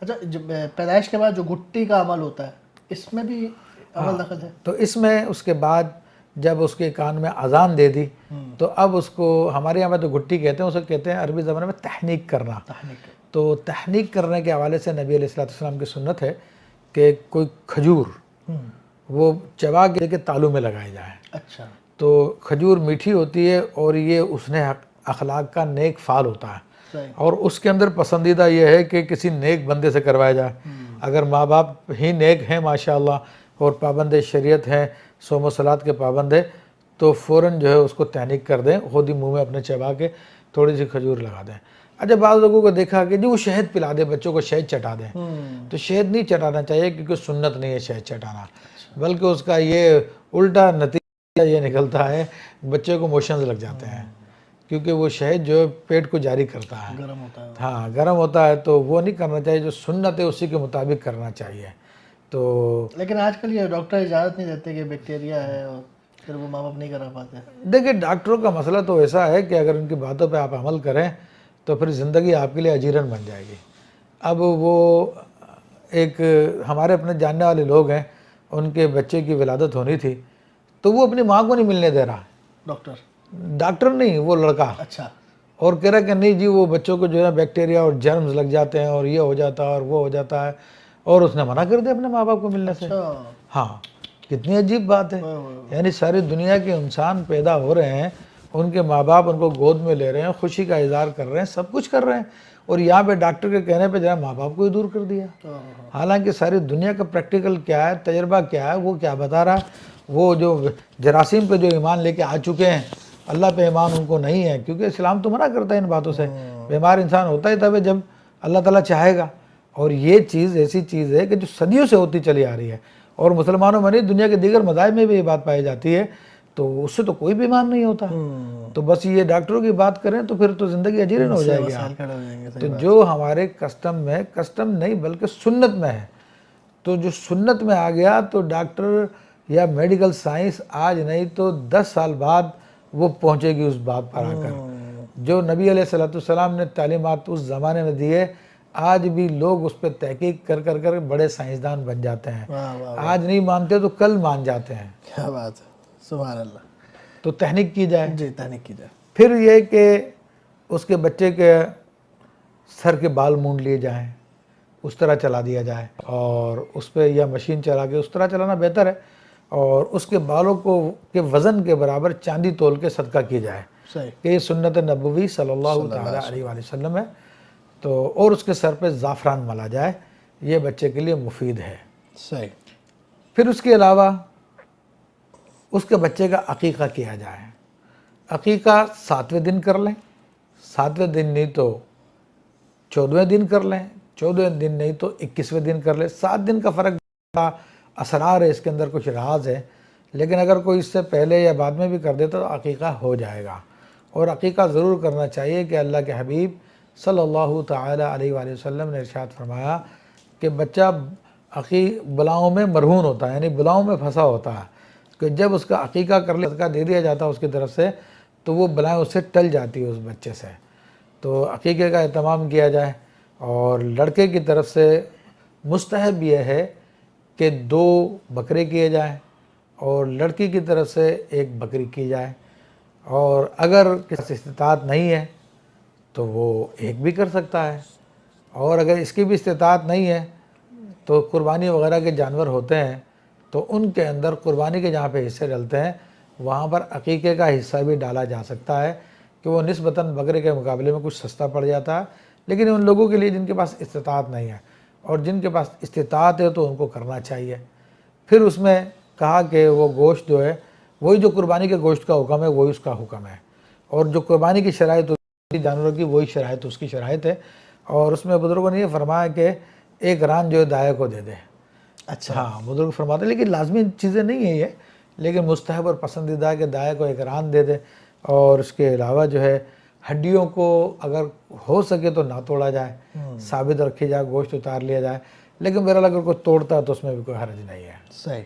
अच्छा, जब पैदाइश के बाद जो घुट्टी का अमल होता है, इसमें भी अमल हाँ, दखल है? तो इसमें उसके बाद जब उसके कान में अजान दे दी तो अब उसको हमारे यहाँ में तो घुट्टी कहते हैं, उसको कहते हैं अरबी ज़बान में तहनीक करना। तहनीक। तो तहनीक करने के हवाले से नबी अलैहिस्सलाम की सुन्नत है कि कोई खजूर वो चबा के तालू में लगाई जाए। अच्छा। तो खजूर मीठी होती है और ये उसने अखलाक का नेक फ़ाल होता है। सही। और उसके अंदर पसंदीदा ये है कि किसी नेक बंदे से करवाया जाए। अगर माँ बाप ही नेक हैं माशाअल्लाह और पाबंद शरीयत हैं, सोम सलात के पाबंद है, तो फ़ौरन जो है उसको तहनीक कर दें, खुद ही मुँह में अपने चबा के थोड़ी सी खजूर लगा दें। अच्छा, बाद लोगों को देखा कि जी वो शहद पिला दे, बच्चों को शहद चटा दें, तो शहद नहीं चटाना चाहिए क्योंकि सुन्नत नहीं है शहद चटाना, बल्कि उसका ये उल्टा नतीजा ये निकलता है, बच्चे को मोशंस लग जाते हैं क्योंकि वो शहद जो है पेट को जारी करता है, गर्म होता है। हाँ गर्म होता है, तो वो नहीं करना चाहिए। जो सुन्नत है उसी के मुताबिक करना चाहिए। तो लेकिन आजकल ये डॉक्टर इजाज़त नहीं देते कि बैक्टीरिया है, और फिर वो माँ बाप नहीं करा पाते। देखिए, डॉक्टरों का मसला तो ऐसा है कि अगर उनकी बातों पे आप अमल करें तो फिर ज़िंदगी आपके लिए अजीरन बन जाएगी। अब वो एक हमारे अपने जानने वाले लोग हैं, उनके बच्चे की विलादत होनी थी, तो वो अपनी माँ को नहीं मिलने दे रहा। डॉक्टर? डॉक्टर नहीं, वो लड़का, अच्छा। और कह रहा कि नहीं जी वो बच्चों को जो है बैक्टीरिया और जर्म्स लग जाते हैं और ये हो जाता है और वो हो जाता है, और उसने मना कर दिया अपने माँ बाप को मिलने से। अच्छा। हाँ, कितनी अजीब बात है। यानी सारी दुनिया के इंसान पैदा हो रहे हैं, उनके माँ बाप उनको गोद में ले रहे हैं, खुशी का इजहार कर रहे हैं, सब कुछ कर रहे हैं, और यहाँ पे डॉक्टर के कहने पे जरा माँ बाप को ही दूर कर दिया। हालांकि सारी दुनिया का प्रैक्टिकल क्या है, तजर्बा क्या है, वो क्या बता रहा है, वो जो जरासीम पे जो ईमान लेके आ चुके हैं, अल्लाह पे ईमान उनको नहीं है, क्योंकि इस्लाम तो मना करता है इन बातों से। बीमार इंसान होता ही तब है जब अल्लाह ताला चाहेगा, और ये चीज़ ऐसी चीज़ है कि जो सदियों से होती चली आ रही है, और मुसलमानों में नहीं दुनिया के दीगर मज़ाहिब में भी ये बात पाई जाती है, तो उससे तो कोई बीमार नहीं होता। तो बस ये डॉक्टरों की बात करें तो फिर तो ज़िंदगी अजीरन हो जाएगी। तो जो हमारे कस्टम में, कस्टम नहीं बल्कि सुन्नत में है, तो जो सुन्नत में आ गया तो डॉक्टर या मेडिकल साइंस आज नहीं तो 10 साल बाद वो पहुंचेगी उस बात पर आकर। जो नबी अलैहिस्सलाम ने तालीमात उस ज़माने में दिए, आज भी लोग उस पर तहकीक कर कर कर बड़े साइंसदान बन जाते हैं। आज नहीं मानते तो कल मान जाते हैं। क्या बात है, सुभान अल्लाह। तो तहनीक की जाए। जी, तहनीक की जाए। फिर ये कि उसके बच्चे के सर के बाल मूंड लिए जाएं, उस तरह चला दिया जाए, और उस पर या मशीन चला के उस तरह चलाना बेहतर है, और उसके बालों को के वज़न के बराबर चांदी तोल के सदका की जाए कि ये सुन्नत नबवी सल्लल्लाहु ताला अलैहि वसल्लम है। तो और उसके सर पे ज़ाफ़रान मला जाए, ये बच्चे के लिए मुफीद है। सही। फिर उसके अलावा उसके बच्चे का अकीक़ा किया जाए। अकीक़ा 7वें दिन कर लें, 7वें दिन नहीं तो 14वें दिन कर लें, 14वें दिन नहीं तो 21वें दिन कर लें। 7 दिन का फ़र्क का असरार है, इसके अंदर कुछ राज है, लेकिन अगर कोई इससे पहले या बाद में भी कर देता तो अकीक़ा हो जाएगा। और अकीक़ा ज़रूर करना चाहिए कि अल्लाह के हबीब सल्लल्लाहु ताला अलैहि वसल्लम ने इरशाद फरमाया कि बच्चा बलाओं में मरहून होता है, यानी बलाओं में फंसा होता है, कि जब उसका अकीक़ा कर ले, सदका दे दिया जाता है उसकी तरफ से, तो वो बलाएँ उससे टल जाती है उस बच्चे से। तो अकीक़े का एहतमाम किया जाए। और लड़के की तरफ से मुस्तहब यह है कि 2 बकरे किए जाएं, और लड़की की तरफ से 1 बकरी की जाए, और अगर किसी इस्तिताअत नहीं है तो वो 1 भी कर सकता है, और अगर इसकी भी इस्तिताअत नहीं है तो कुर्बानी वगैरह के जानवर होते हैं, तो उनके अंदर कुर्बानी के जहाँ पे हिस्से डलते हैं वहाँ पर अकीक़े का हिस्सा भी डाला जा सकता है, कि वो निस्बतन बकरे के मुकाबले में कुछ सस्ता पड़ जाता है। लेकिन उन लोगों के लिए जिनके पास इस्तिताअत नहीं है, और जिनके पास इस्तिताअत है तो उनको करना चाहिए। फिर उसमें कहा कि वो गोश्त जो है वही जो कुर्बानी के गोश्त का हुक्म है वही उसका हुक्म है, और जो कुर्बानी की शराइत जानवरों की वही शराइत उसकी शराइत है। और उसमें बुज़ुर्गों ने ये फरमाया कि 1 रान जो है दाया को दे दे। अच्छा। हाँ, बुज़ुर्ग फरमाते हैं, लेकिन लाजमी चीज़ें नहीं है ये, लेकिन मुस्तहब और पसंदीदा के दाया को 1 रान दे दे। और उसके अलावा जो है हड्डियों को अगर हो सके तो ना तोड़ा जाए, साबित रखी जाए, गोश्त उतार लिया जाए, लेकिन बहरहाल अगर कोई तोड़ता है तो उसमें भी कोई हर्ज नहीं है। सही।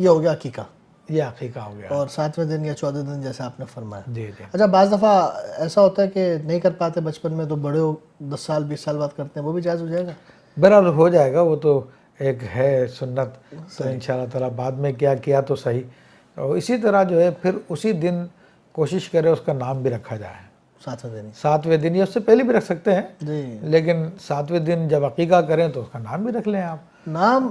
ये हो गया अकीक़ा। ये अकीक़ा हो गया। और 7वें दिन या 14वें दिन जैसे आपने फरमाया। जी जी। अच्छा, बाज़ दफ़ा ऐसा होता है कि नहीं कर पाते बचपन में, तो बड़े हो 10 साल 20 साल बाद करते हैं, वो भी जायज़ हो जाएगा? बहरहाल हो जाएगा, वो तो एक है सुन्नत, तो इंशाल्लाह ताला बाद में क्या किया तो सही। और इसी तरह जो है फिर उसी दिन कोशिश करें उसका नाम भी रखा जाए, 7वें दिन ही। 7वें दिन या उससे पहले भी रख सकते हैं, जी। लेकिन 7वें दिन जब अकीका करें तो उसका नाम भी रख लें आप। नाम